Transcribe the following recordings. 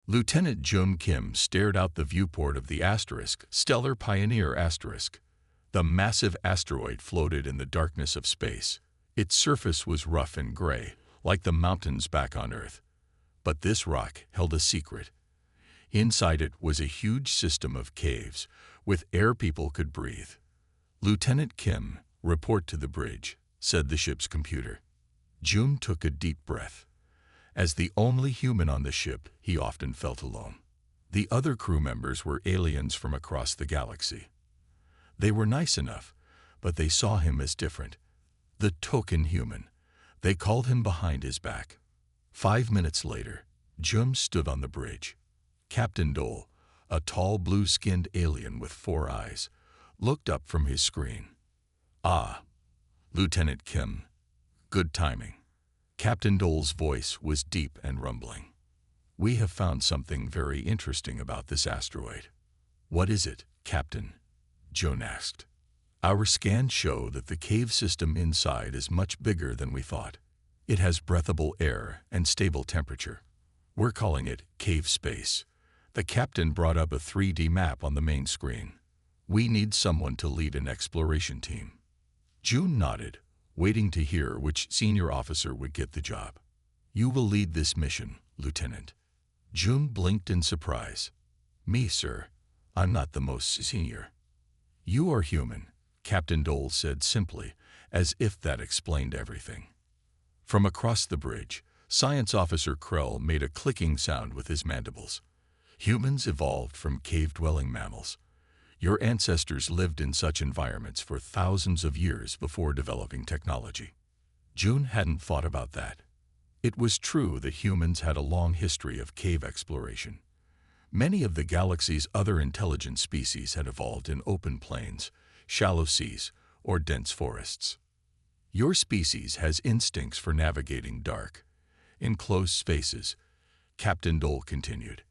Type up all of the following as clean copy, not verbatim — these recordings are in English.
Lieutenant Jun Kim stared out the viewport of the asterisk, Stellar Pioneer asterisk. The massive asteroid floated in the darkness of space. Its surface was rough and gray, like the mountains back on Earth. But this rock held a secret. Inside it was a huge system of caves, with air people could breathe. "Lieutenant Kim, report to the bridge," said the ship's computer. Jun took a deep breath. As the only human on the ship, he often felt alone. The other crew members were aliens from across the galaxy. They were nice enough, but they saw him as different. The token human. They called him behind his back. 5 minutes later, Jun stood on the bridge. Captain Dole, a tall blue-skinned alien with 4 eyes, looked up from his screen. "Ah, Lieutenant Kim. Good timing." Captain Dole's voice was deep and rumbling. "We have found something very interesting about this asteroid." "What is it, Captain?" Jun asked. "Our scans show that the cave system inside is much bigger than we thought. It has breathable air and stable temperature. We're calling it cave space." The captain brought up a 3D map on the main screen. "We need someone to lead an exploration team." Jun nodded, waiting to hear which senior officer would get the job. "You will lead this mission, Lieutenant." Jun blinked in surprise. "Me, sir? I'm not the most senior." "You are human," Captain Dole said simply, as if that explained everything. From across the bridge, Science Officer Krell made a clicking sound with his mandibles. "Humans evolved from cave-dwelling mammals. Your ancestors lived in such environments for thousands of years before developing technology." Jun hadn't thought about that. It was true that humans had a long history of cave exploration. Many of the galaxy's other intelligent species had evolved in open plains, shallow seas, or dense forests. Your species has instincts for navigating dark, enclosed spaces, Captain Dole continued.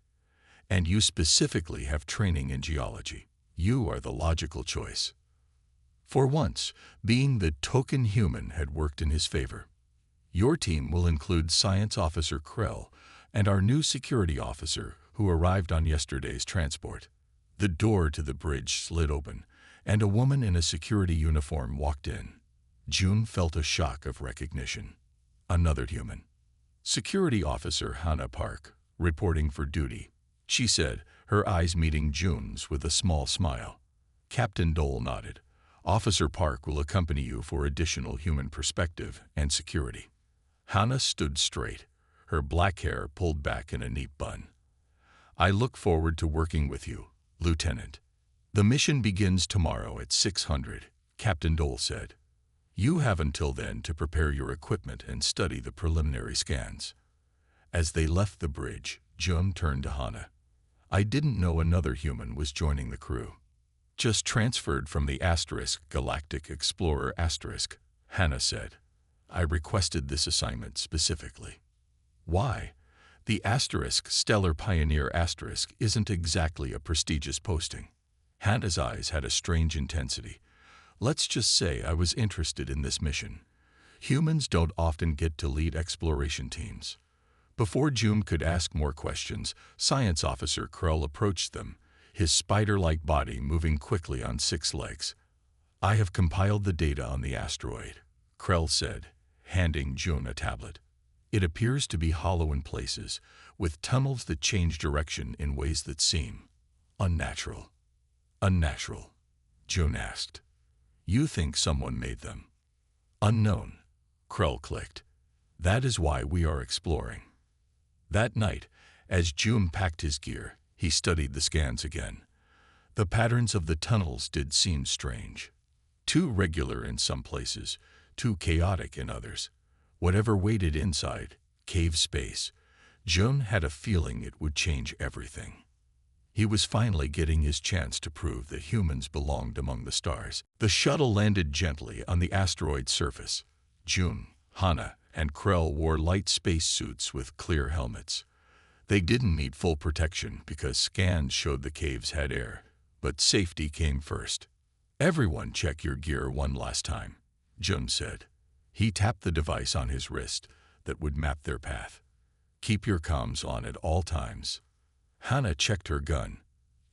And you specifically have training in geology. You are the logical choice. For once, being the token human had worked in his favor. Your team will include Science Officer Krell and our new security officer who arrived on yesterday's transport. The door to the bridge slid open, and a woman in a security uniform walked in. Jun felt a shock of recognition. Another human. Security Officer Hannah Park, reporting for duty. She said, her eyes meeting Jun's with a small smile. Captain Dole nodded. "Officer Park will accompany you for additional human perspective and security." Hannah stood straight, her black hair pulled back in a neat bun. "I look forward to working with you, Lieutenant." "The mission begins tomorrow at 600, Captain Dole said. "You have until then to prepare your equipment and study the preliminary scans." As they left the bridge, Jun turned to Hannah. "I didn't know another human was joining the crew." "Just transferred from the Asterisk Galactic Explorer Asterisk," Hannah said. "I requested this assignment specifically." "Why? The Asterisk Stellar Pioneer Asterisk isn't exactly a prestigious posting." Hannah's eyes had a strange intensity. "Let's just say I was interested in this mission. Humans don't often get to lead exploration teams." Before Jun could ask more questions, Science Officer Krell approached them, his spider-like body moving quickly on 6 legs. "I have compiled the data on the asteroid," Krell said, handing Jun a tablet. "It appears to be hollow in places, with tunnels that change direction in ways that seem unnatural." "Unnatural?" Jun asked. "You think someone made them?" "Unknown," Krell clicked. "That is why we are exploring." That night, as Jun packed his gear, he studied the scans again. The patterns of the tunnels did seem strange. Too regular in some places, too chaotic in others. Whatever waited inside, cave space, Jun had a feeling it would change everything. He was finally getting his chance to prove that humans belonged among the stars. The shuttle landed gently on the asteroid's surface. Jun, Hannah, and Krell wore light space suits with clear helmets. They didn't need full protection because scans showed the caves had air, but safety came first. "Everyone check your gear one last time," Jun said. He tapped the device on his wrist that would map their path. "Keep your comms on at all times." Hannah checked her gun.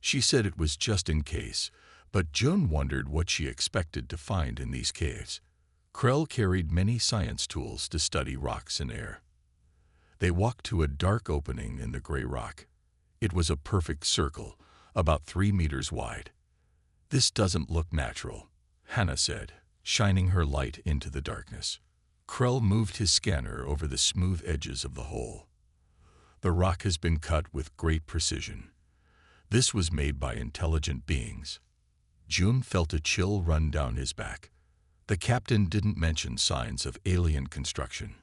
She said it was just in case, but June wondered what she expected to find in these caves. Krell carried many science tools to study rocks and air. They walked to a dark opening in the gray rock. It was a perfect circle, about 3 meters wide. "This doesn't look natural," Hannah said, shining her light into the darkness. Krell moved his scanner over the smooth edges of the hole. "The rock has been cut with great precision. This was made by intelligent beings." June felt a chill run down his back. The captain didn't mention signs of alien construction.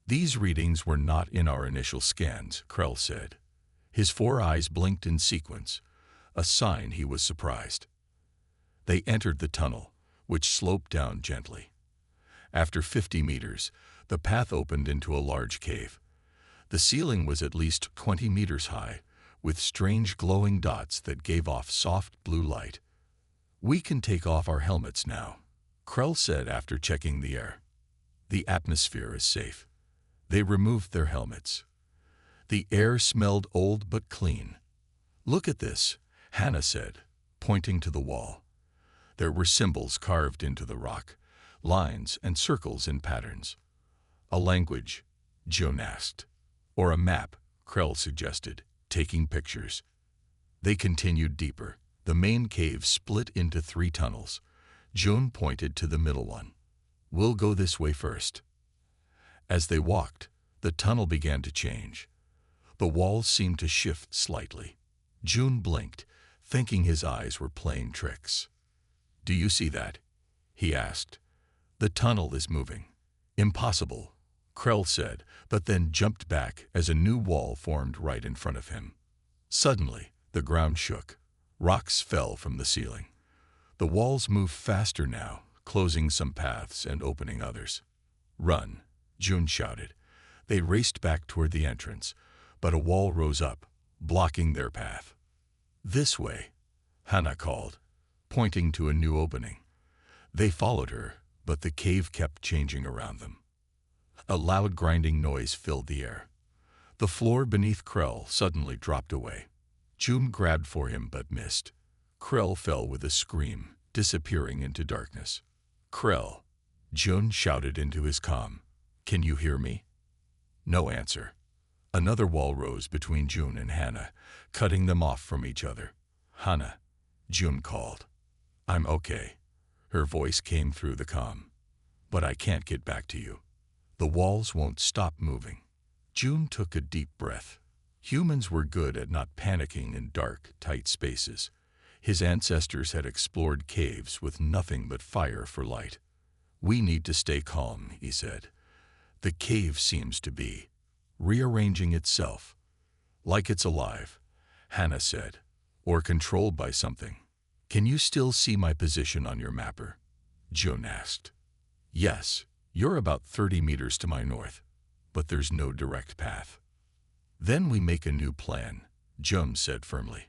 "These readings were not in our initial scans," Krell said. His 4 eyes blinked in sequence, a sign he was surprised. They entered the tunnel, which sloped down gently. After 50 meters, the path opened into a large cave. The ceiling was at least 20 meters high, with strange glowing dots that gave off soft blue light. "We can take off our helmets now," Krell said after checking the air. "The atmosphere is safe." They removed their helmets. The air smelled old but clean. "Look at this," Hannah said, pointing to the wall. There were symbols carved into the rock, lines and circles in patterns. "A language?" June asked. "Or a map," Krell suggested, taking pictures. They continued deeper. The main cave split into 3 tunnels. June pointed to the middle one. "We'll go this way first." As they walked, the tunnel began to change. The walls seemed to shift slightly. June blinked, thinking his eyes were playing tricks. "Do you see that?" he asked. "The tunnel is moving." "Impossible," Krell said, but then jumped back as a new wall formed right in front of him. Suddenly, the ground shook. Rocks fell from the ceiling. The walls moved faster now, closing some paths and opening others. "Run," June shouted. They raced back toward the entrance, but a wall rose up, blocking their path. "This way," Hannah called, pointing to a new opening. They followed her, but the cave kept changing around them. A loud grinding noise filled the air. The floor beneath Krell suddenly dropped away. June grabbed for him but missed. Krell fell with a scream, disappearing into darkness. "Krell," June shouted into his comm. "Can you hear me?" No answer. Another wall rose between June and Hannah, cutting them off from each other. "Hannah," June called. "I'm okay." Her voice came through the comm. "But I can't get back to you. The walls won't stop moving." June took a deep breath. Humans were good at not panicking in dark, tight spaces. His ancestors had explored caves with nothing but fire for light. "We need to stay calm," he said. "The cave seems to be rearranging itself. Like it's alive," Hannah said, "or controlled by something." "Can you still see my position on your mapper?" June asked. "Yes, you're about 30 meters to my north, but there's no direct path." "Then we make a new plan," June said firmly.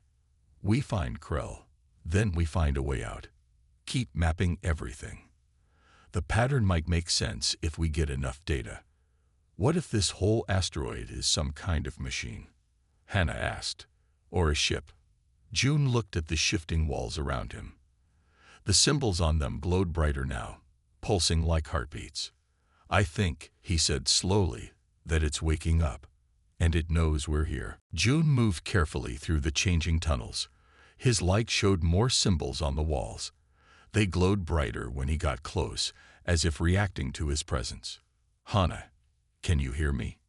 "We find Krell, then we find a way out. Keep mapping everything. The pattern might make sense if we get enough data." "What if this whole asteroid is some kind of machine?" Hannah asked. "Or a ship?" June looked at the shifting walls around him. The symbols on them glowed brighter now, pulsing like heartbeats. "I think," he said slowly, "that it's waking up. And it knows we're here." June moved carefully through the changing tunnels. His light showed more symbols on the walls. They glowed brighter when he got close, as if reacting to his presence. "Hannah, can you hear me?"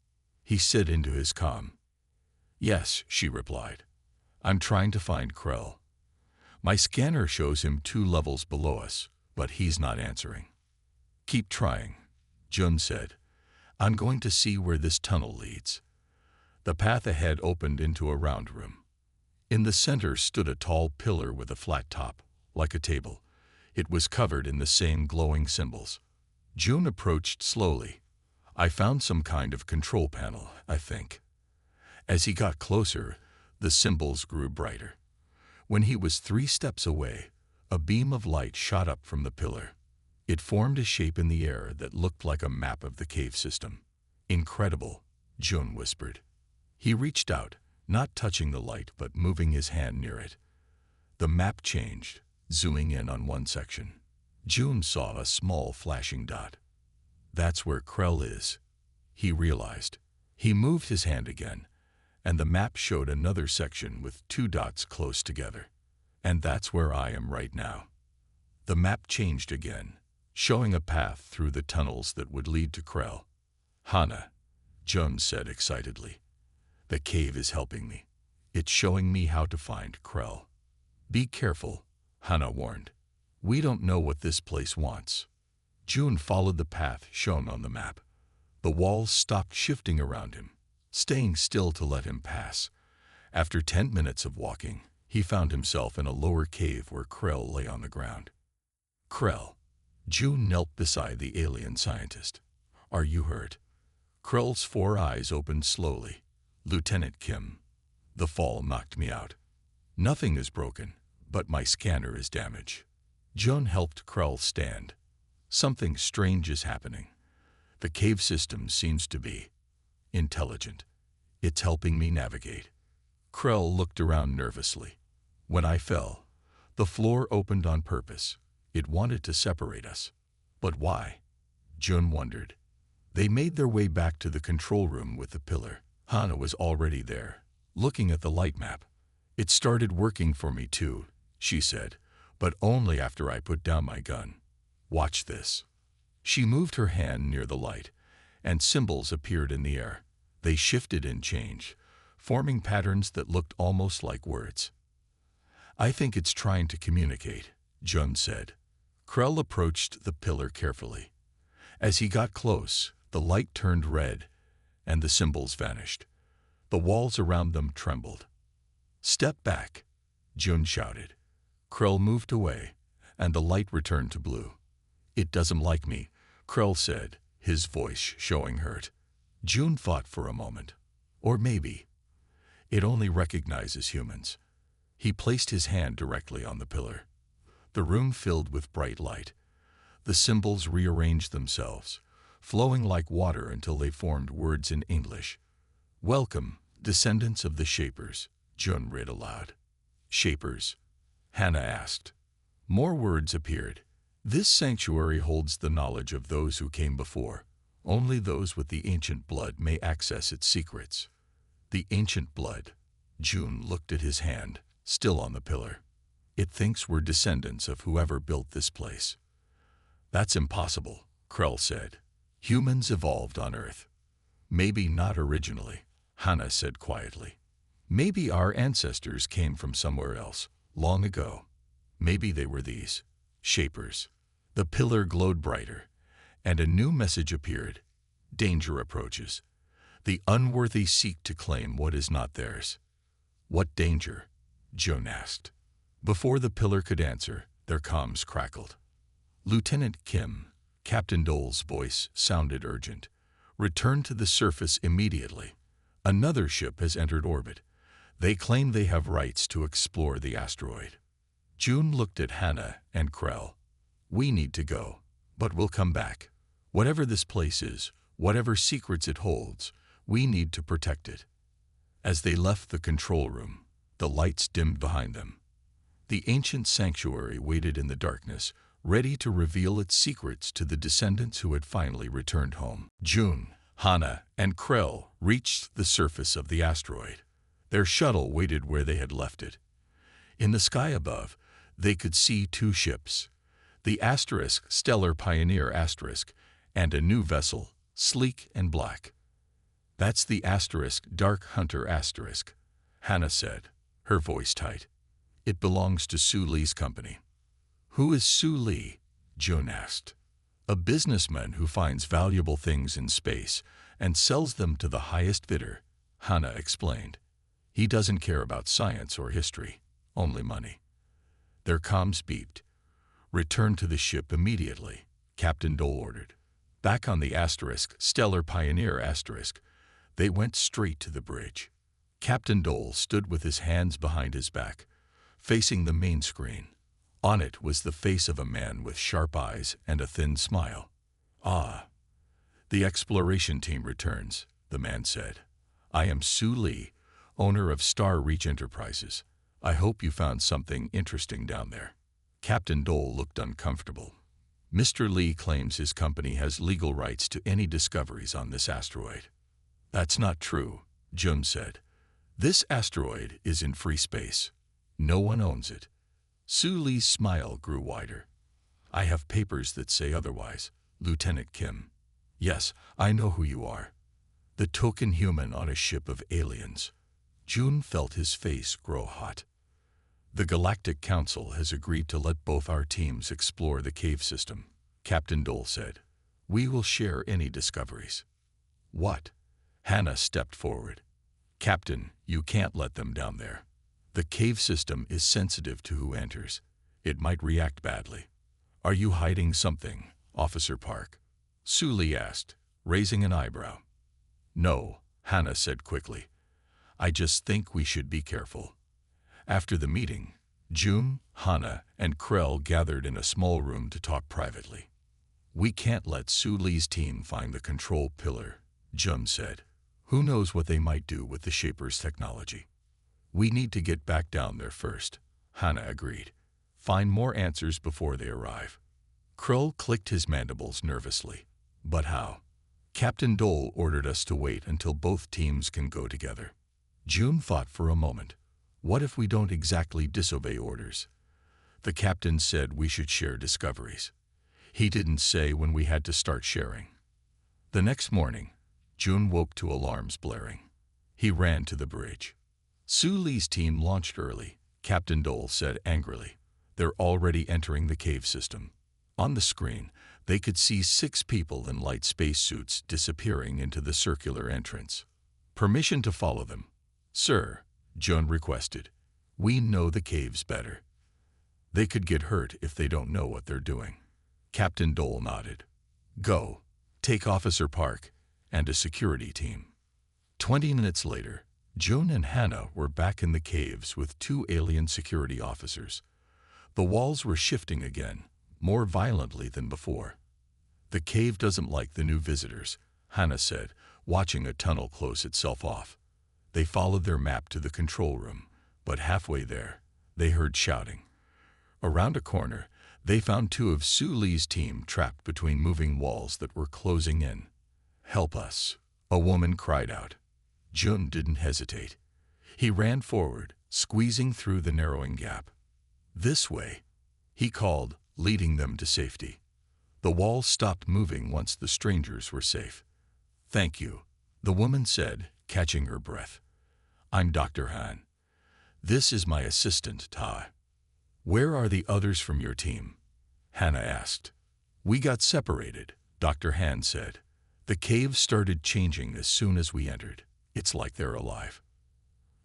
he said into his comm. "Yes," she replied. "I'm trying to find Krell. My scanner shows him 2 levels below us, but he's not answering." "Keep trying," June said. "I'm going to see where this tunnel leads." The path ahead opened into a round room. In the center stood a tall pillar with a flat top, like a table. It was covered in the same glowing symbols. June approached slowly. "I found some kind of control panel, I think." As he got closer, the symbols grew brighter. When he was 3 steps away, a beam of light shot up from the pillar. It formed a shape in the air that looked like a map of the cave system. "Incredible," June whispered. He reached out, not touching the light but moving his hand near it. The map changed, zooming in on one section. June saw a small flashing dot. That's where Krell is, he realized. He moved his hand again, and the map showed another section with 2 dots close together. And that's where I am right now. The map changed again, showing a path through the tunnels that would lead to Krell. Hana, June said excitedly. The cave is helping me. It's showing me how to find Krell. Be careful, Hana warned. We don't know what this place wants. June followed the path shown on the map. The walls stopped shifting around him, staying still to let him pass. After 10 minutes of walking, he found himself in a lower cave where Krell lay on the ground. Krell. June knelt beside the alien scientist. Are you hurt? Krell's 4 eyes opened slowly. Lieutenant Kim. The fall knocked me out. Nothing is broken, but my scanner is damaged. June helped Krell stand. Something strange is happening. The cave system seems to be intelligent. It's helping me navigate. Krell looked around nervously. When I fell, the floor opened on purpose. It wanted to separate us. But why? June wondered. They made their way back to the control room with the pillar. Hana was already there, looking at the light map. It started working for me too, she said, but only after I put down my gun. Watch this. She moved her hand near the light, and symbols appeared in the air. They shifted and changed, forming patterns that looked almost like words. I think it's trying to communicate, June said. Krell approached the pillar carefully. As he got close, the light turned red, and the symbols vanished. The walls around them trembled. Step back, June shouted. Krell moved away, and the light returned to blue. It doesn't like me, Krell said, his voice showing hurt. June thought for a moment. Or maybe it only recognizes humans. He placed his hand directly on the pillar. The room filled with bright light. The symbols rearranged themselves, flowing like water until they formed words in English. Welcome, descendants of the Shapers, June read aloud. Shapers? Hana asked. More words appeared. This sanctuary holds the knowledge of those who came before. Only those with the ancient blood may access its secrets. The ancient blood. June looked at his hand, still on the pillar. It thinks we're descendants of whoever built this place. That's impossible, Krell said. Humans evolved on Earth. Maybe not originally, Hana said quietly. Maybe our ancestors came from somewhere else, long ago. Maybe they were these Shapers. The pillar glowed brighter, and a new message appeared. Danger approaches. The unworthy seek to claim what is not theirs. What danger? June asked. Before the pillar could answer, their comms crackled. Lieutenant Kim, Captain Dole's voice sounded urgent. Return to the surface immediately. Another ship has entered orbit. They claim they have rights to explore the asteroid. June looked at Hana and Krell. We need to go, but we'll come back. Whatever this place is, whatever secrets it holds, we need to protect it. As they left the control room, the lights dimmed behind them. The ancient sanctuary waited in the darkness, ready to reveal its secrets to the descendants who had finally returned home. June, Hana, and Krell reached the surface of the asteroid. Their shuttle waited where they had left it. In the sky above, they could see 2 ships, the Asterisk Stellar Pioneer Asterisk, and a new vessel, sleek and black. That's the Asterisk Dark Hunter Asterisk, Hana said, her voice tight. It belongs to Su Lee's company. Who is Su Lee? June asked. A businessman who finds valuable things in space and sells them to the highest bidder, Hana explained. He doesn't care about science or history, only money. Their comms beeped. Return to the ship immediately, Captain Dole ordered. Back on the Asterisk Stellar Pioneer Asterisk, they went straight to the bridge. Captain Dole stood with his hands behind his back, facing the main screen. On it was the face of a man with sharp eyes and a thin smile. Ah, the exploration team returns, the man said. I am Su Lee, owner of Star Reach Enterprises. I hope you found something interesting down there. Captain Dole looked uncomfortable. Mr. Lee claims his company has legal rights to any discoveries on this asteroid. That's not true, Jun said. This asteroid is in free space. No one owns it. Su Lee's smile grew wider. I have papers that say otherwise, Lieutenant Kim. Yes, I know who you are. The token human on a ship of aliens. Jun felt his face grow hot. The Galactic Council has agreed to let both our teams explore the cave system, Captain Dole said. We will share any discoveries. What? Hannah stepped forward. Captain, you can't let them down there. The cave system is sensitive to who enters. It might react badly. Are you hiding something, Officer Park? Su Lee asked, raising an eyebrow. No, Hannah said quickly. I just think we should be careful. After the meeting, Jun, Hannah, and Krell gathered in a small room to talk privately. We can't let Su Lee's team find the control pillar, Jun said. Who knows what they might do with the Shaper's technology? We need to get back down there first, Hannah agreed. Find more answers before they arrive. Krell clicked his mandibles nervously. But how? Captain Dole ordered us to wait until both teams can go together. Jun thought for a moment. What if we don't exactly disobey orders? The captain said we should share discoveries. He didn't say when we had to start sharing. The next morning, Jun woke to alarms blaring. He ran to the bridge. Su Lee's team launched early, Captain Dole said angrily. They're already entering the cave system. On the screen, they could see 6 people in light spacesuits disappearing into the circular entrance. Permission to follow them. Sir, Jun requested. We know the caves better. They could get hurt if they don't know what they're doing. Captain Dole nodded. Go. Take Officer Park and a security team. 20 minutes later, Jun and Hannah were back in the caves with 2 alien security officers. The walls were shifting again, more violently than before. The cave doesn't like the new visitors, Hannah said, watching a tunnel close itself off. They followed their map to the control room, but halfway there, they heard shouting. Around a corner, they found 2 of Su Lee's team trapped between moving walls that were closing in. Help us, a woman cried out. Jun didn't hesitate. He ran forward, squeezing through the narrowing gap. This way, he called, leading them to safety. The wall stopped moving once the strangers were safe. Thank you, the woman said, catching her breath. I'm Dr. Han. This is my assistant, Ta. Where are the others from your team? Hannah asked. We got separated, Dr. Han said. The cave started changing as soon as we entered. It's like they're alive.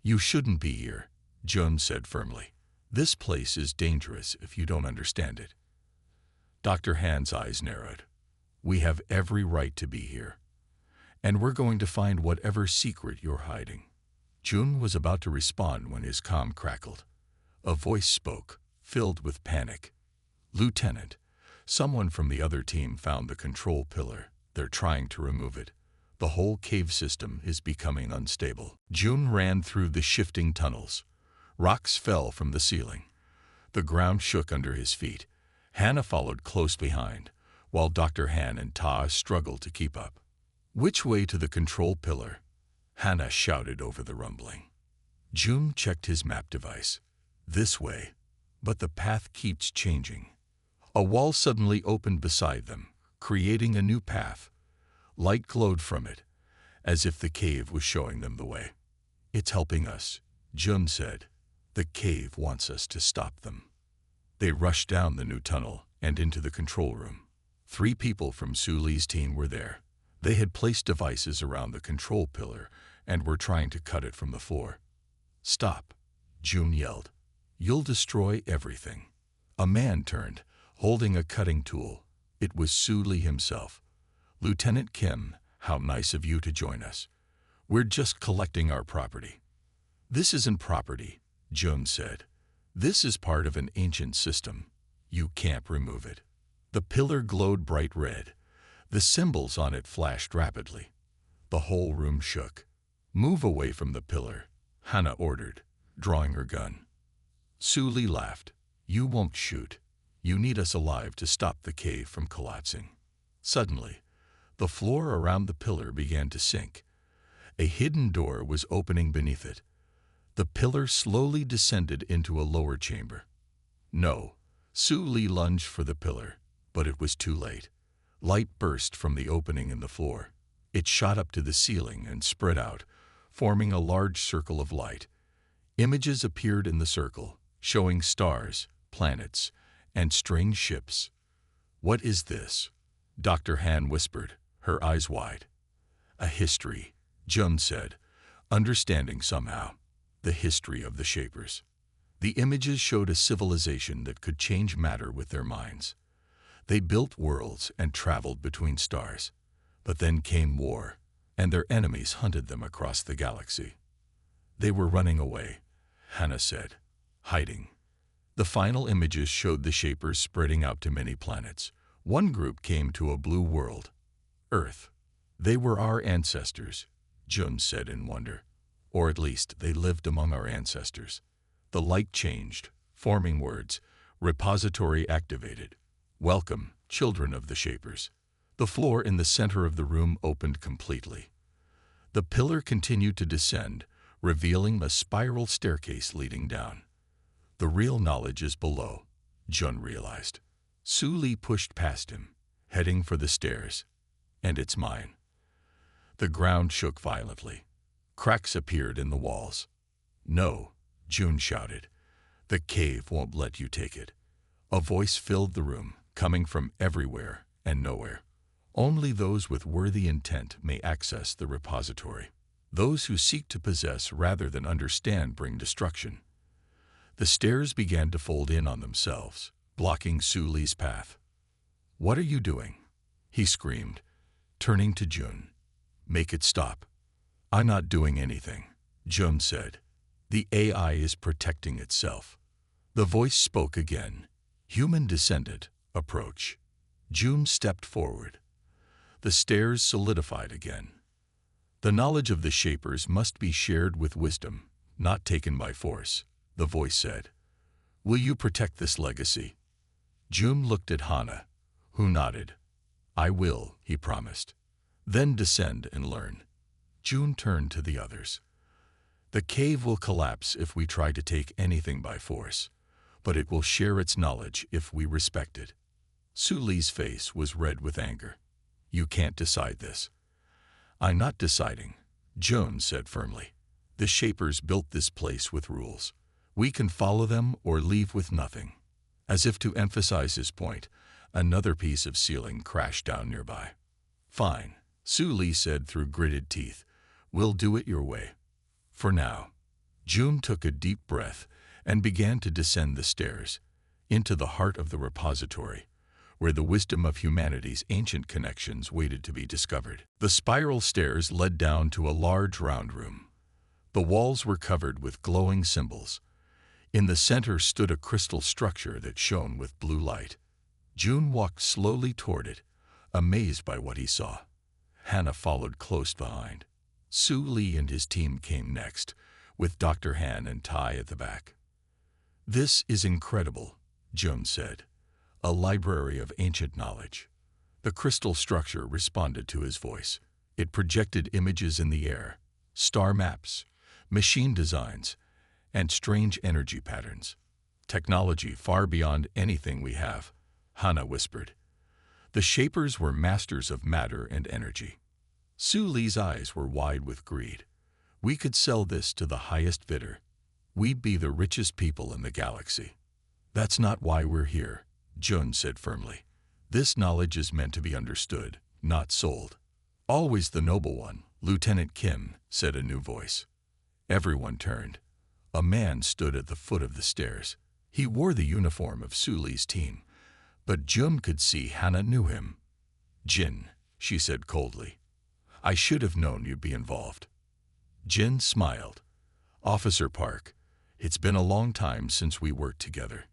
You shouldn't be here, Jun said firmly. This place is dangerous if you don't understand it. Dr. Han's eyes narrowed. We have every right to be here. And we're going to find whatever secret you're hiding. Jun was about to respond when his comm crackled. A voice spoke, filled with panic. Lieutenant, someone from the other team found the control pillar. They're trying to remove it. The whole cave system is becoming unstable. Jun ran through the shifting tunnels. Rocks fell from the ceiling. The ground shook under his feet. Hannah followed close behind, while Dr. Han and Ta struggled to keep up. Which way to the control pillar? Hannah shouted over the rumbling. Jun checked his map device. This way. But the path keeps changing. A wall suddenly opened beside them, creating a new path. Light glowed from it, as if the cave was showing them the way. It's helping us, Jun said. The cave wants us to stop them. They rushed down the new tunnel and into the control room. 3 people from Su Lee's team were there. They had placed devices around the control pillar and were trying to cut it from the floor. Stop, Jun yelled. You'll destroy everything. A man turned, holding a cutting tool. It was Su Lee himself. Lieutenant Kim, how nice of you to join us. We're just collecting our property. This isn't property, Jun said. This is part of an ancient system. You can't remove it. The pillar glowed bright red. The symbols on it flashed rapidly. The whole room shook. Move away from the pillar, Hannah ordered, drawing her gun. Su Li laughed. You won't shoot. You need us alive to stop the cave from collapsing. Suddenly, the floor around the pillar began to sink. A hidden door was opening beneath it. The pillar slowly descended into a lower chamber. No, Su Li lunged for the pillar, but it was too late. Light burst from the opening in the floor. It shot up to the ceiling and spread out, forming a large circle of light. Images appeared in the circle, showing stars, planets, and strange ships. What is this? Dr. Han whispered, her eyes wide. A history, Jun said, understanding somehow the history of the Shapers. The images showed a civilization that could change matter with their minds. They built worlds and traveled between stars. But then came war, and their enemies hunted them across the galaxy. They were running away, Hannah said, hiding. The final images showed the Shapers spreading out to many planets. One group came to a blue world, Earth. They were our ancestors, Jun said in wonder. Or at least they lived among our ancestors. The light changed, forming words. Repository activated. Welcome, children of the Shapers. The floor in the center of the room opened completely. The pillar continued to descend, revealing a spiral staircase leading down. The real knowledge is below, Jun realized. Su Li pushed past him, heading for the stairs. And it's mine. The ground shook violently. Cracks appeared in the walls. No, Jun shouted. The cave won't let you take it. A voice filled the room, coming from everywhere and nowhere. Only those with worthy intent may access the repository. Those who seek to possess rather than understand bring destruction. The stairs began to fold in on themselves, blocking Su Li's path. What are you doing? He screamed, turning to Jun. Make it stop. I'm not doing anything, Jun said. The AI is protecting itself. The voice spoke again. Human descendant, approach. Jun stepped forward. The stairs solidified again. The knowledge of the Shapers must be shared with wisdom, not taken by force, the voice said. Will you protect this legacy? Jun looked at Hannah, who nodded. I will, he promised. Then descend and learn. Jun turned to the others. The cave will collapse if we try to take anything by force, but it will share its knowledge if we respect it. Su Li's face was red with anger. You can't decide this. I'm not deciding, Jun said firmly. The Shapers built this place with rules. We can follow them or leave with nothing. As if to emphasize his point, another piece of ceiling crashed down nearby. Fine, Su Li said through gritted teeth. We'll do it your way. For now. Jun took a deep breath and began to descend the stairs, into the heart of the repository, where the wisdom of humanity's ancient connections waited to be discovered. The spiral stairs led down to a large round room. The walls were covered with glowing symbols. In the center stood a crystal structure that shone with blue light. Jun walked slowly toward it, amazed by what he saw. Hannah followed close behind. Su Li and his team came next, with Dr. Han and Tai at the back. This is incredible, Jun said. A library of ancient knowledge. The crystal structure responded to his voice. It projected images in the air, star maps, machine designs, and strange energy patterns. Technology far beyond anything we have, Hannah whispered. The Shapers were masters of matter and energy. Su Li's eyes were wide with greed. We could sell this to the highest bidder. We'd be the richest people in the galaxy. That's not why we're here, Jun said firmly. This knowledge is meant to be understood, not sold. Always the noble one, Lieutenant Kim, said a new voice. Everyone turned. A man stood at the foot of the stairs. He wore the uniform of Su Li's team, but Jun could see Hannah knew him. Jin, she said coldly. I should have known you'd be involved. Jin smiled. Officer Park, it's been a long time since we worked together.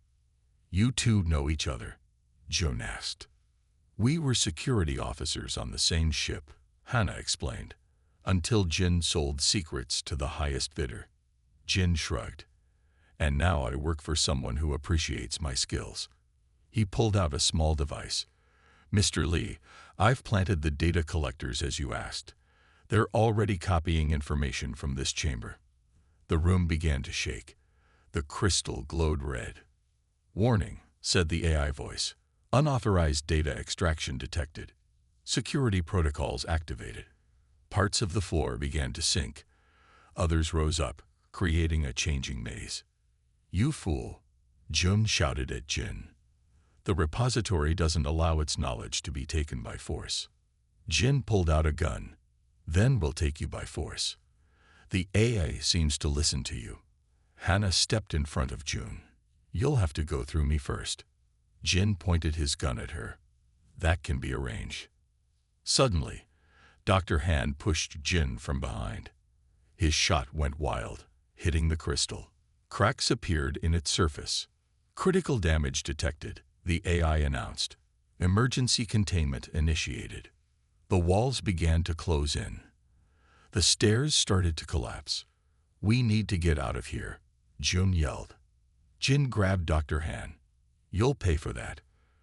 You two know each other, Jun asked. We were security officers on the same ship, Hannah explained, until Jin sold secrets to the highest bidder. Jin shrugged. And now I work for someone who appreciates my skills. He pulled out a small device. Mr. Lee, I've planted the data collectors as you asked. They're already copying information from this chamber. The room began to shake. The crystal glowed red. Warning, said the AI voice. Unauthorized data extraction detected. Security protocols activated. Parts of the floor began to sink. Others rose up, creating a changing maze. You fool, Jun shouted at Jin. The repository doesn't allow its knowledge to be taken by force. Jin pulled out a gun. Then we'll take you by force. The AI seems to listen to you. Hannah stepped in front of Jun. You'll have to go through me first. Jin pointed his gun at her. That can be arranged. Suddenly, Dr. Han pushed Jin from behind. His shot went wild, hitting the crystal. Cracks appeared in its surface. Critical damage detected, the AI announced. Emergency containment initiated. The walls began to close in. The stairs started to collapse. We need to get out of here, Jun yelled. Jin grabbed Dr. Han. You'll pay for that.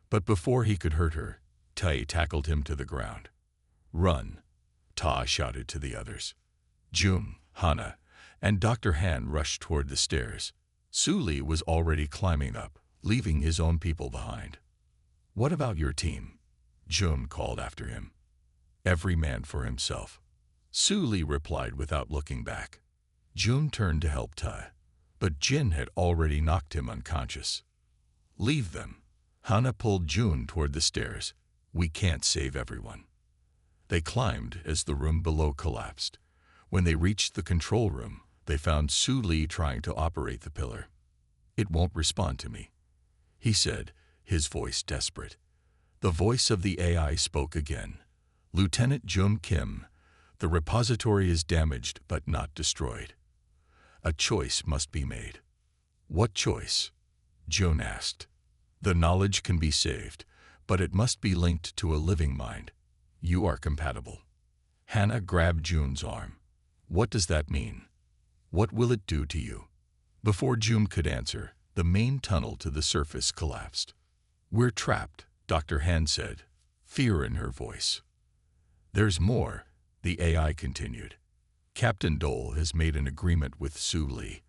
But before he could hurt her, Tai tackled him to the ground. Run, Ta shouted to the others. Jun, Hana, and Dr. Han rushed toward the stairs. Su Li was already climbing up, leaving his own people behind. What about your team? Jun called after him. Every man for himself. Su Li replied without looking back. Jun turned to help Tai, but Jin had already knocked him unconscious. Leave them. Hana pulled Jun toward the stairs. We can't save everyone. They climbed as the room below collapsed. When they reached the control room, they found Su Li trying to operate the pillar. It won't respond to me, he said, his voice desperate. The voice of the AI spoke again. Lieutenant Jun Kim, the repository is damaged but not destroyed. A choice must be made. What choice? Jun asked. The knowledge can be saved, but it must be linked to a living mind. You are compatible. Hannah grabbed Jun's arm. What does that mean? What will it do to you? Before Jun could answer, the main tunnel to the surface collapsed. We're trapped, Dr. Han said, fear in her voice. There's more, the AI continued. Captain Dole has made an agreement with Su Li.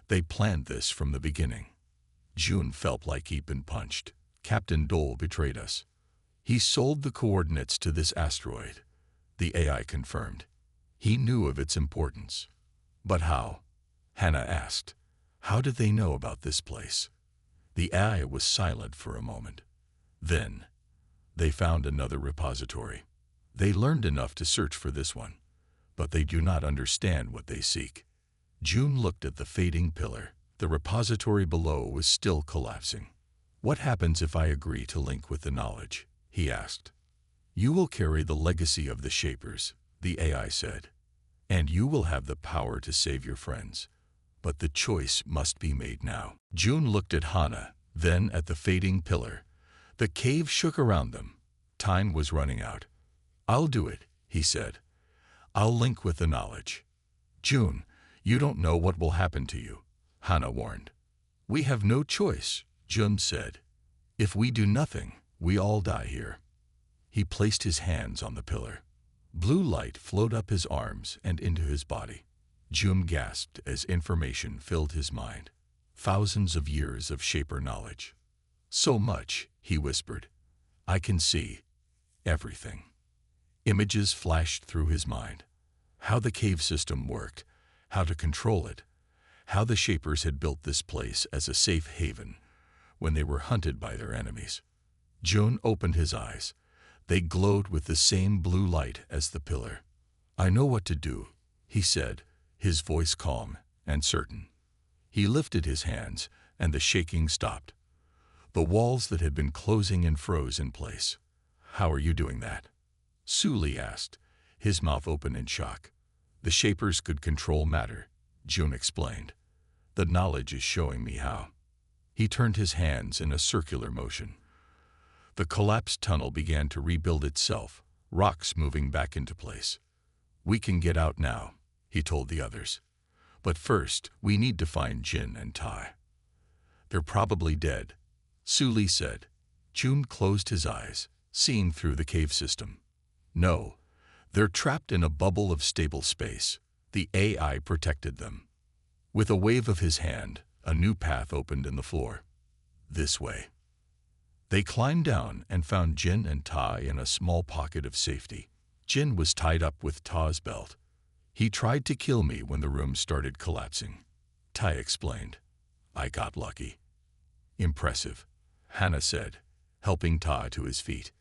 They planned this from the beginning. Jun felt like he'd been punched. Captain Dole betrayed us. He sold the coordinates to this asteroid, the AI confirmed. He knew of its importance. But how? Hannah asked. How did they know about this place? The AI was silent for a moment. Then, they found another repository. They learned enough to search for this one, but they do not understand what they seek. Jun looked at the fading pillar. The repository below was still collapsing. What happens if I agree to link with the knowledge? He asked. You will carry the legacy of the Shapers, the AI said, and you will have the power to save your friends. But the choice must be made now. Jun looked at Hana, then at the fading pillar. The cave shook around them. Time was running out. I'll do it, he said. I'll link with the knowledge. Jun, you don't know what will happen to you, Hana warned. We have no choice, Jun said. If we do nothing, we all die here. He placed his hands on the pillar. Blue light flowed up his arms and into his body. Jun gasped as information filled his mind. Thousands of years of Shaper knowledge. So much, he whispered. I can see everything. Images flashed through his mind. How the cave system worked, how to control it, how the Shapers had built this place as a safe haven when they were hunted by their enemies. Jun opened his eyes. They glowed with the same blue light as the pillar. I know what to do, he said, his voice calm and certain. He lifted his hands, and the shaking stopped. The walls that had been closing in froze in place. How are you doing that? Su Li asked, his mouth open in shock. The Shapers could control matter, Jun explained. The knowledge is showing me how. He turned his hands in a circular motion. The collapsed tunnel began to rebuild itself, rocks moving back into place. We can get out now, he told the others. But first, we need to find Jin and Tai. They're probably dead, Suli said. June closed his eyes, seeing through the cave system. No, they're trapped in a bubble of stable space. The AI protected them. With a wave of his hand, a new path opened in the floor. This way. They climbed down and found Jin and Tai in a small pocket of safety. Jin was tied up with Ta's belt. He tried to kill me when the room started collapsing, Tai explained. I got lucky. Impressive, Hannah said, helping Ta to his feet.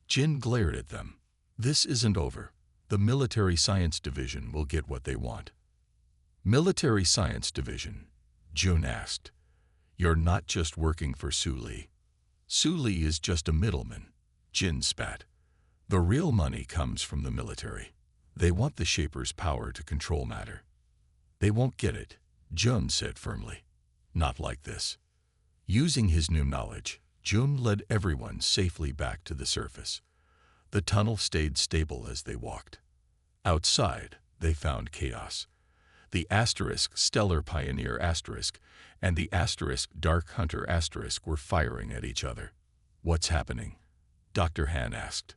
Jin glared at them. This isn't over. The Military Science Division will get what they want. Military Science Division? June asked. You're not just working for Suli. Suli is just a middleman, Jin spat. The real money comes from the military. They want the Shapers' power to control matter. They won't get it, Jun said firmly. Not like this. Using his new knowledge, Jun led everyone safely back to the surface. The tunnel stayed stable as they walked. Outside, they found chaos. The Stellar Pioneer and the Dark Hunter were firing at each other. What's happening? Dr. Han asked.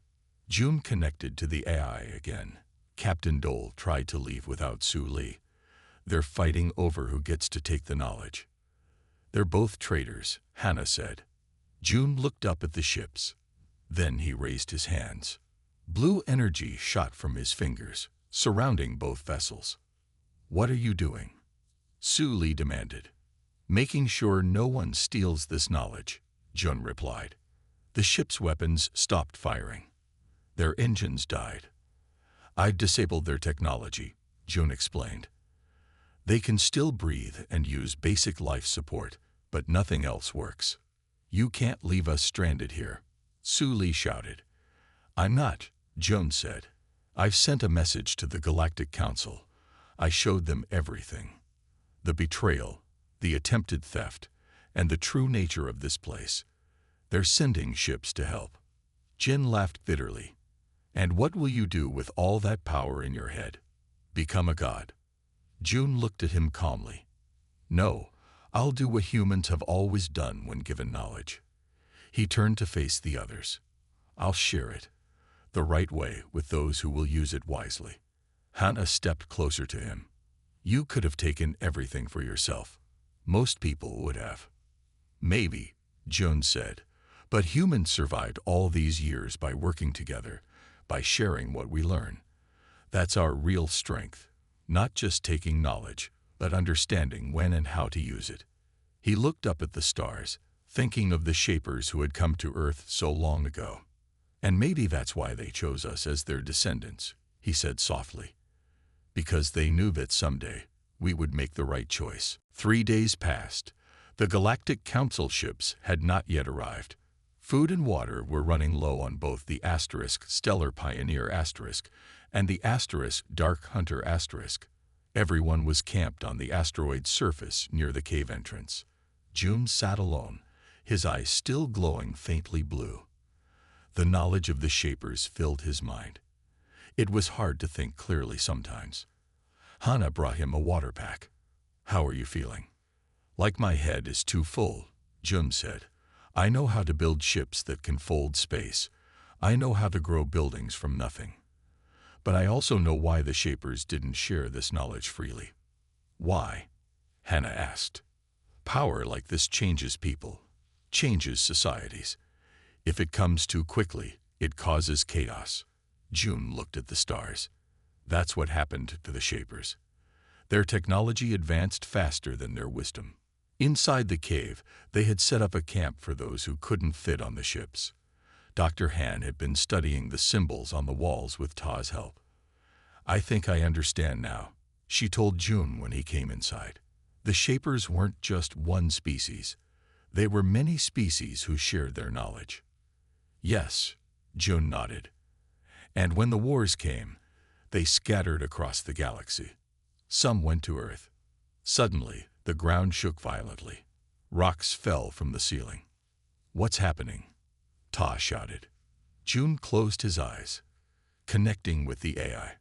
June connected to the AI again. Captain Dole tried to leave without Su Li. They're fighting over who gets to take the knowledge. They're both traitors, Hannah said. June looked up at the ships. Then he raised his hands. Blue energy shot from his fingers, surrounding both vessels. What are you doing? Su Li demanded. Making sure no one steals this knowledge, Jun replied. The ship's weapons stopped firing. Their engines died. I've disabled their technology, Jun explained. They can still breathe and use basic life support, but nothing else works. You can't leave us stranded here, Su Li shouted. I'm not, Jun said. I've sent a message to the Galactic Council. I showed them everything. The betrayal, the attempted theft, and the true nature of this place. They're sending ships to help. Jin laughed bitterly. And what will you do with all that power in your head? Become a god? June looked at him calmly. No, I'll do what humans have always done when given knowledge. He turned to face the others. I'll share it, the right way, with those who will use it wisely. Hannah stepped closer to him. You could have taken everything for yourself. Most people would have. Maybe, June said, but humans survived all these years by working together, by sharing what we learn. That's our real strength, not just taking knowledge, but understanding when and how to use it. He looked up at the stars, thinking of the Shapers who had come to Earth so long ago. And maybe that's why they chose us as their descendants, he said softly. Because they knew that someday we would make the right choice. 3 days passed. The Galactic Council ships had not yet arrived. Food and water were running low on both the Stellar Pioneer and the Dark Hunter . Everyone was camped on the asteroid's surface near the cave entrance. June sat alone, his eyes still glowing faintly blue. The knowledge of the Shapers filled his mind. It was hard to think clearly sometimes. Hannah brought him a water pack. How are you feeling? Like my head is too full, Jun said. I know how to build ships that can fold space. I know how to grow buildings from nothing. But I also know why the Shapers didn't share this knowledge freely. Why? Hannah asked. Power like this changes people, changes societies. If it comes too quickly, it causes chaos. June looked at the stars. That's what happened to the Shapers. Their technology advanced faster than their wisdom. Inside the cave, they had set up a camp for those who couldn't fit on the ships. Dr. Han had been studying the symbols on the walls with Ta's help. I think I understand now, she told June when he came inside. The Shapers weren't just one species. They were many species who shared their knowledge. Yes, June nodded. And when the wars came, they scattered across the galaxy. Some went to Earth. Suddenly, the ground shook violently. Rocks fell from the ceiling. What's happening? Ta shouted. June closed his eyes, connecting with the AI.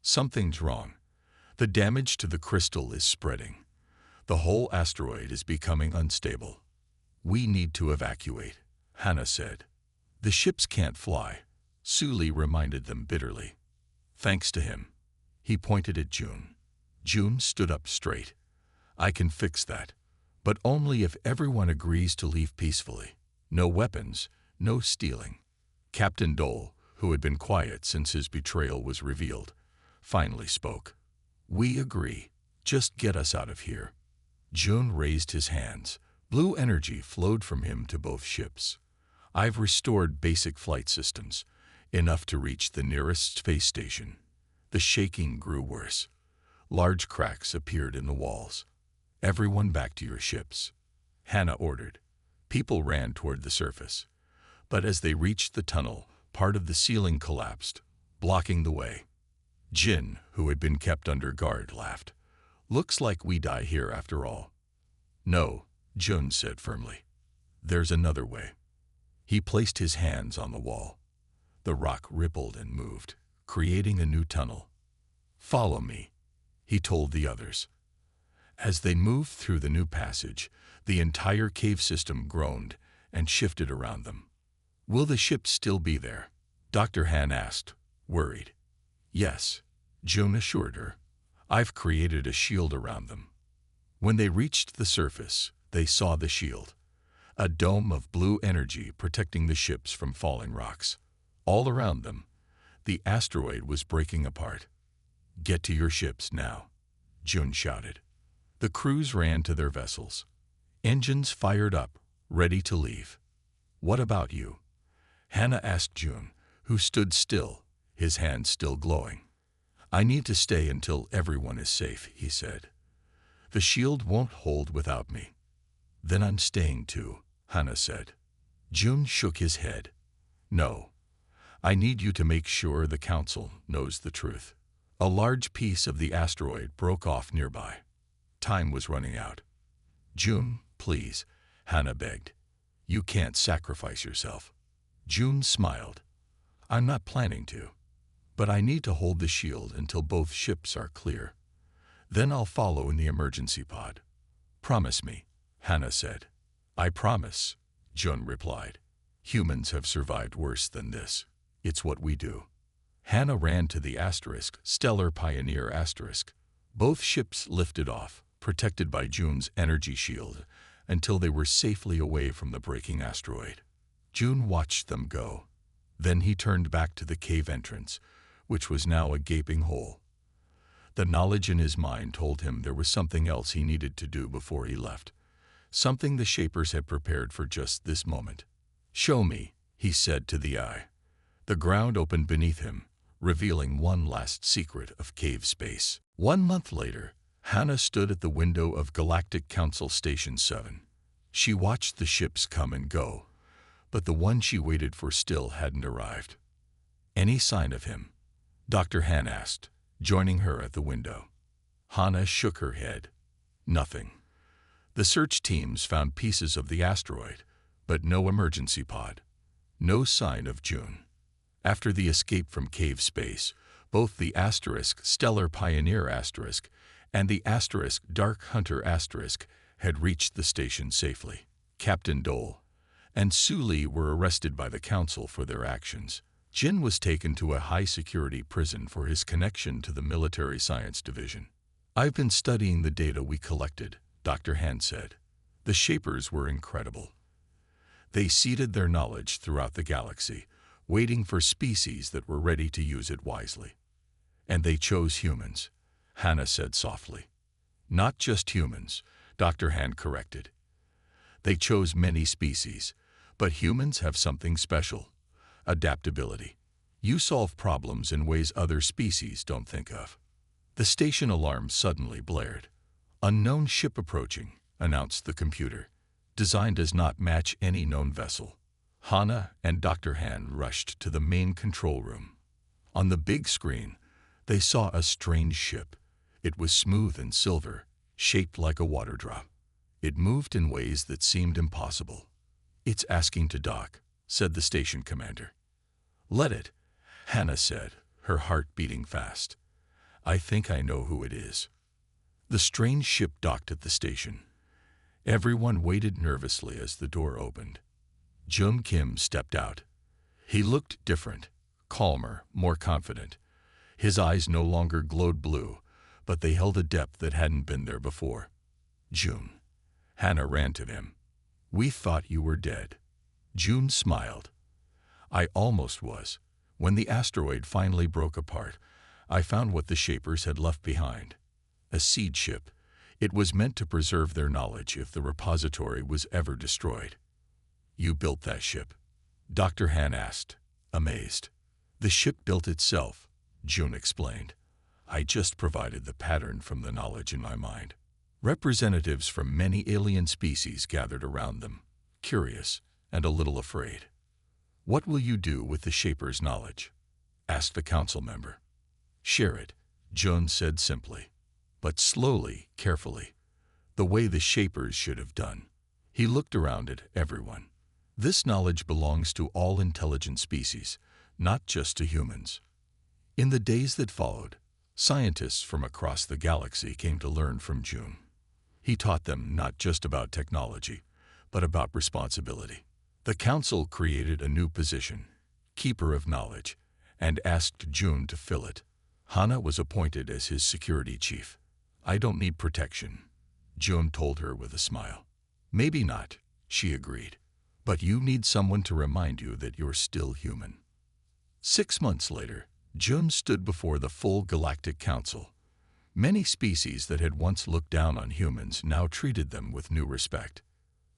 Something's wrong. The damage to the crystal is spreading. The whole asteroid is becoming unstable. We need to evacuate, Hannah said. The ships can't fly, Suli reminded them bitterly. Thanks to him. He pointed at June. June stood up straight. I can fix that, but only if everyone agrees to leave peacefully. No weapons, no stealing. Captain Dole, who had been quiet since his betrayal was revealed, finally spoke. We agree. Just get us out of here. June raised his hands. Blue energy flowed from him to both ships. I've restored basic flight systems, enough to reach the nearest space station. The shaking grew worse. Large cracks appeared in the walls. Everyone back to your ships, Hannah ordered. People ran toward the surface. But as they reached the tunnel, part of the ceiling collapsed, blocking the way. Jin, who had been kept under guard, laughed. Looks like we die here after all. No, Jun said firmly. There's another way. He placed his hands on the wall. The rock rippled and moved, creating a new tunnel. Follow me, he told the others. As they moved through the new passage, the entire cave system groaned and shifted around them. Will the ship still be there? Dr. Han asked, worried. Yes, June assured her. I've created a shield around them. When they reached the surface, they saw the shield, a dome of blue energy protecting the ships from falling rocks. All around them, the asteroid was breaking apart. Get to your ships now, June shouted. The crews ran to their vessels. Engines fired up, ready to leave. What about you? Hannah asked June, who stood still, his hands still glowing. I need to stay until everyone is safe, he said. The shield won't hold without me. Then I'm staying too, Hannah said. June shook his head. No. I need you to make sure the council knows the truth. A large piece of the asteroid broke off nearby. Time was running out. June, please, Hannah begged. You can't sacrifice yourself. June smiled. I'm not planning to, but I need to hold the shield until both ships are clear. Then I'll follow in the emergency pod. Promise me, Hannah said. I promise, June replied. Humans have survived worse than this. It's what we do. Hannah ran to the asterisk, Stellar Pioneer asterisk. Both ships lifted off, protected by June's energy shield, until they were safely away from the breaking asteroid. June watched them go. Then he turned back to the cave entrance, which was now a gaping hole. The knowledge in his mind told him there was something else he needed to do before he left, something the Shapers had prepared for just this moment. Show me, he said to the eye. The ground opened beneath him, revealing one last secret of cave space. 1 month later, Hannah stood at the window of Galactic Council Station 7. She watched the ships come and go, but the one she waited for still hadn't arrived. Any sign of him? Dr. Han asked, joining her at the window. Hannah shook her head. Nothing. The search teams found pieces of the asteroid, but no emergency pod. No sign of June. After the escape from cave space, both the asterisk Stellar Pioneer asterisk and the asterisk Dark Hunter asterisk had reached the station safely. Captain Dole and Suli were arrested by the council for their actions. Jin was taken to a high-security prison for his connection to the Military Science Division. I've been studying the data we collected, Dr. Han said. The Shapers were incredible. They seeded their knowledge throughout the galaxy, waiting for species that were ready to use it wisely. And they chose humans, Hannah said softly. Not just humans, Dr. Han corrected. They chose many species, but humans have something special. Adaptability. You solve problems in ways other species don't think of. The station alarm suddenly blared. Unknown ship approaching, announced the computer. Design does not match any known vessel. Hannah and Dr. Han rushed to the main control room. On the big screen, they saw a strange ship. It was smooth and silver, shaped like a water drop. It moved in ways that seemed impossible. It's asking to dock, said the station commander. Let it, Hannah said, her heart beating fast. I think I know who it is. The strange ship docked at the station. Everyone waited nervously as the door opened. Jum Kim stepped out. He looked different, calmer, more confident. His eyes no longer glowed blue, but they held a depth that hadn't been there before. June. Hannah ran to him. We thought you were dead. June smiled. I almost was. When the asteroid finally broke apart, I found what the Shapers had left behind. A seed ship. It was meant to preserve their knowledge if the repository was ever destroyed. You built that ship? Dr. Han asked, amazed. The ship built itself, June explained. I just provided the pattern from the knowledge in my mind. Representatives from many alien species gathered around them, curious and a little afraid. What will you do with the Shaper's knowledge? Asked the council member. Share it, June said simply, but slowly, carefully, the way the Shapers should have done. He looked around at everyone. This knowledge belongs to all intelligent species, not just to humans. In the days that followed, scientists from across the galaxy came to learn from June. He taught them not just about technology, but about responsibility. The council created a new position, Keeper of Knowledge, and asked June to fill it. Hannah was appointed as his security chief. I don't need protection, June told her with a smile. Maybe not, she agreed, but you need someone to remind you that you're still human. 6 months later, June stood before the full Galactic Council. Many species that had once looked down on humans now treated them with new respect.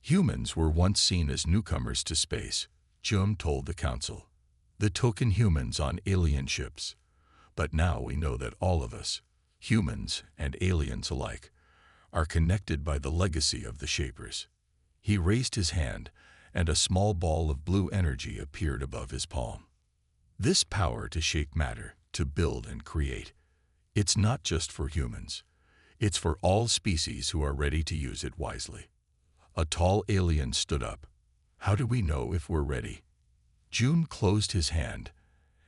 Humans were once seen as newcomers to space, June told the council. The token humans on alien ships. But now we know that all of us, humans and aliens alike, are connected by the legacy of the Shapers. He raised his hand, and a small ball of blue energy appeared above his palm. This power to shape matter, to build and create, it's not just for humans. It's for all species who are ready to use it wisely. A tall alien stood up. How do we know if we're ready? June closed his hand,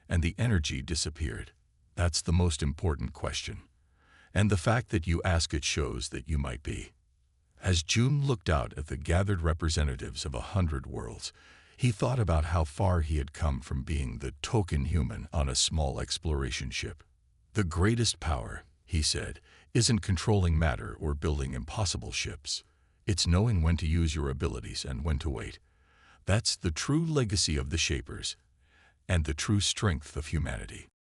and the energy disappeared. That's the most important question. And the fact that you ask it shows that you might be. As June looked out at the gathered representatives of 100 worlds, he thought about how far he had come from being the token human on a small exploration ship. The greatest power, he said, isn't controlling matter or building impossible ships. It's knowing when to use your abilities and when to wait. That's the true legacy of the Shapers and the true strength of humanity.